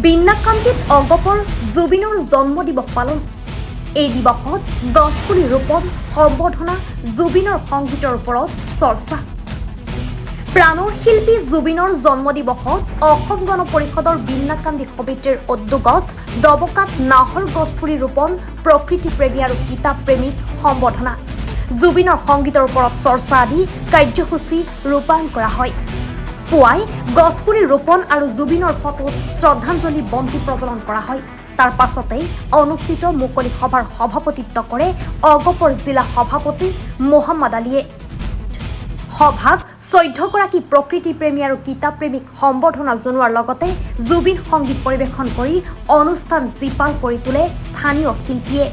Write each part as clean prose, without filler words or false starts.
বিন্নাকান্দিত অগপৰ জুবিনৰ জন্ম দিৱস পালন। এই দিৱসত গছপুলি ৰোপণ সম্বৰ্ধনা জুবিনৰ সংগীতৰ ওপৰত চৰ্চা। প্ৰাণৰ শিল্পী জুবিনৰ জন্ম দিৱসত অসম গণ পৰিষদৰ বিন্নাকান্দি সমিতিৰ উদ্যোগত দবকাত নাহৰ গছপুলি ৰোপণ প্ৰকৃতি প্ৰেমী আৰু কিতাপ প্ৰেমীক সম্বৰ্ধনা। জুবিনৰ সংগীতৰ ওপৰত চৰ্চা আদি কাৰ্যসূচী ৰূপায়ণ কৰা হয়। পুৱাই গছপুলি ৰোপণ আৰু জুবিনৰ ফটোত শ্ৰদ্ধাঞ্জলি বন্তি প্ৰজ্বলন কৰা হয়। তাৰ পাছতেই অনুষ্ঠিত মুকলি সভাৰ সভাপতিত্ব কৰে অগপৰ জিলা সভাপতি মোহাম্মদ আলীয়ে। সভাত 14গৰাকী প্ৰকৃতি প্ৰেমী আৰু কিতাপ প্ৰেমীক সম্বৰ্ধনা জনোৱাৰ লগতে জুবিন সংগীত পৰিৱেশন কৰি অনুষ্ঠান জীপাল কৰি তোলে স্থানীয় শিল্পীয়ে।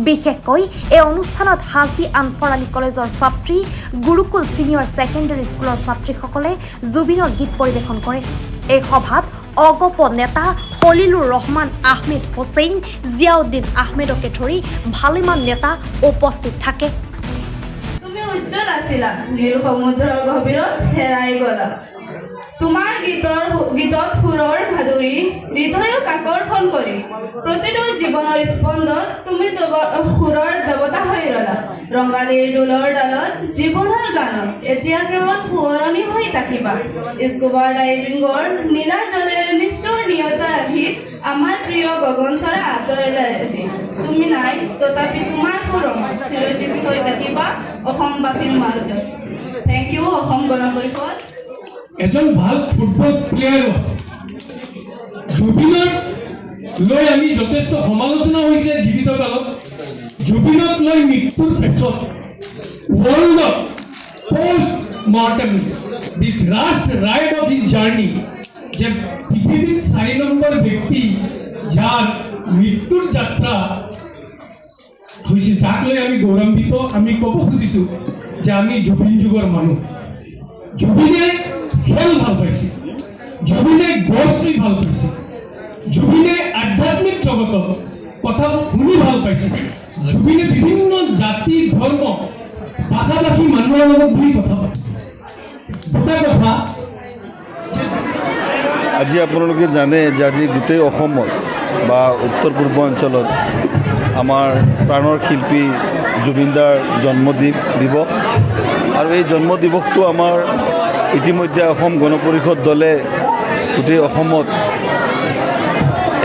বিশেষকৈ এই অনুষ্ঠানত হাজী আনফৰ আলী কলেজৰ ছাত্ৰী, গুৰুকুল ছিনিয়ৰ ছেকেণ্ডেৰী স্কুলৰ ছাত্ৰীসকলে জুবিনৰ গীত পৰিৱেশন কৰে। এই সভাত অগপ নেতা খলিলুৰ ৰহমান আহমেদ হুছেইন, জিয়াউদ্দিন আহমেদকে ধৰি ভালেমান নেতা উপস্থিত থাকে। তুমি উজ্জ্বল আছিলা, নীল সমুদ্ৰৰ গভীৰত হেৰাই গলা। তোমাৰ গীতত সুৰৰ ভাদুৰী হৃদয়ক আকৰ্ষণ কৰি প্ৰতিটো জীৱনৰ স্পন্দত তুমি সুৰৰ দেৱতা হৈ ৰলা। ৰঙালীৰ দোলৰ ডালত জীৱনৰ গানত এতিয়া কেৱল সোঁৱৰণি হৈ থাকিবা। স্কুবা ডাইভিঙৰ নীলা জলেৰে নিষ্ঠুৰ নিয়তা আহি আমাৰ প্ৰিয় গগনতৰা আঁতৰিলে আজি। তুমি নাই তথাপি তোমাৰ সুৰম চিৰজীৱী হৈ থাকিবা অসমবাসীৰ মাজত। Thank U Asom Gana Parishad. এজন ভাল ফুটবল প্লেয়াৰো আছে। জুবিনক লৈ আমি যথেষ্ট সমালোচনা হৈছে জীৱিত কালত। জুবিনক লৈ মৃত্যুৰ ক্ষেত্ৰত ৱৰ্ল্ডত post mortem the last ride of his journey, যে পৃথিৱীৰ 4 নম্বৰ ব্যক্তি যাৰ মৃত্যুৰ যাত্ৰা হৈছে, যাক লৈ আমি গৌৰৱান্বিত। আমি ক'ব খুজিছোঁ যে আমি জুবিন যুগৰ মানুহ। জুবিনে খেল ভাল পাইছে, জুবিনে গছ ৰুই ভাল পাইছে, জুবিনে আধ্যাত্মিক জগতত কথা শুনি ভাল পাইছে, জুবিনে বিভিন্ন জাতি ধৰ্ম ভাষাভাষী মানুহৰ লগত বহি কথা পাতে। দুটা কথা আজি আপোনালোকে জানে যে আজি গোটেই অসমত বা উত্তৰ পূৰ্বাঞ্চলত আমাৰ প্ৰাণৰ শিল্পী জুবিনদাৰ জন্মদিৱস। আৰু এই জন্ম দিৱসটো আমাৰ ইতিমধ্যে অসম গণ পৰিষদ দলে গোটেই অসমত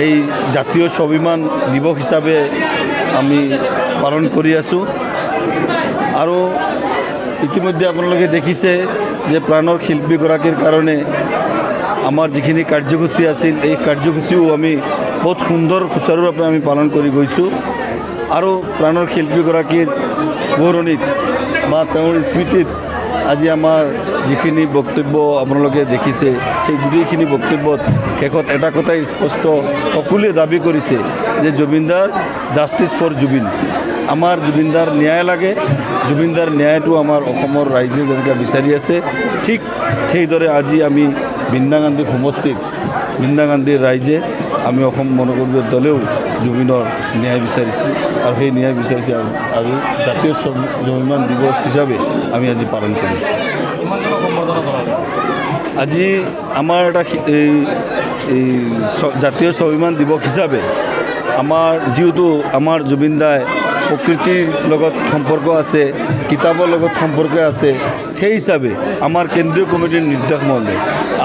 এই জাতীয় স্বাভিমান দিৱস হিচাপে আমি পালন কৰি আছোঁ। আৰু ইতিমধ্যে আপোনালোকে দেখিছে যে প্ৰাণৰ শিল্পীগৰাকীৰ কাৰণে আমাৰ যিখিনি কাৰ্যসূচী আছিল, এই কাৰ্যসূচীও আমি বহুত সুন্দৰ সুচাৰুৰূপে আমি পালন কৰি গৈছোঁ। আৰু প্ৰাণৰ শিল্পীগৰাকীৰ সোঁৱৰণিত বা তেওঁৰ স্মৃতিত আজি আমাৰ যিখিনি বক্তব্য আপোনালোকে দেখিছে, সেই গোটেইখিনি বক্তব্যত শেষত এটা কথাই স্পষ্ট সকলোৱে দাবী কৰিছে যে জুবিনদাৰ জাষ্টিছ ফৰ জুবিন। আমাৰ জুবিনদাৰ ন্যায় লাগে। জুবিনদাৰ ন্যায়টো আমাৰ অসমৰ ৰাইজে যেনেকৈ বিচাৰি আছে, ঠিক সেইদৰে আজি আমি বিন্নাকান্দি সমষ্টিত বিন্নাকান্দিৰ ৰাইজে আমি অসম গণ পৰিষদ দলেও জুবিনৰ ন্যায় বিচাৰিছোঁ। আৰু সেই ন্যায় বিচাৰিছে আৰু জাতীয় স্বাভিমান দিৱস হিচাপে আমি আজি পালন কৰিছোঁ। আজি আমাৰ এটা এই জাতীয় স্বাভিমান দিৱস হিচাপে আমাৰ যিহেতু আমাৰ জুবিনদাই প্ৰকৃতিৰ লগত সম্পৰ্ক আছে, কিতাপৰ লগত সম্পৰ্ক আছে, সেই হিচাপে আমাৰ কেন্দ্ৰীয় কমিটিৰ নিৰ্দেশ মৰ্মে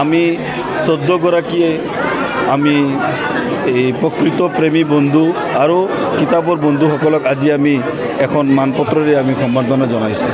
আমি 14গৰাকীয়ে আমি এই প্ৰকৃত প্ৰেমী বন্ধু আৰু কিতাপৰ বন্ধুসকলক আজি আমি এখন মানপত্ৰৰে আমি সম্বৰ্ধনা জনাইছোঁ।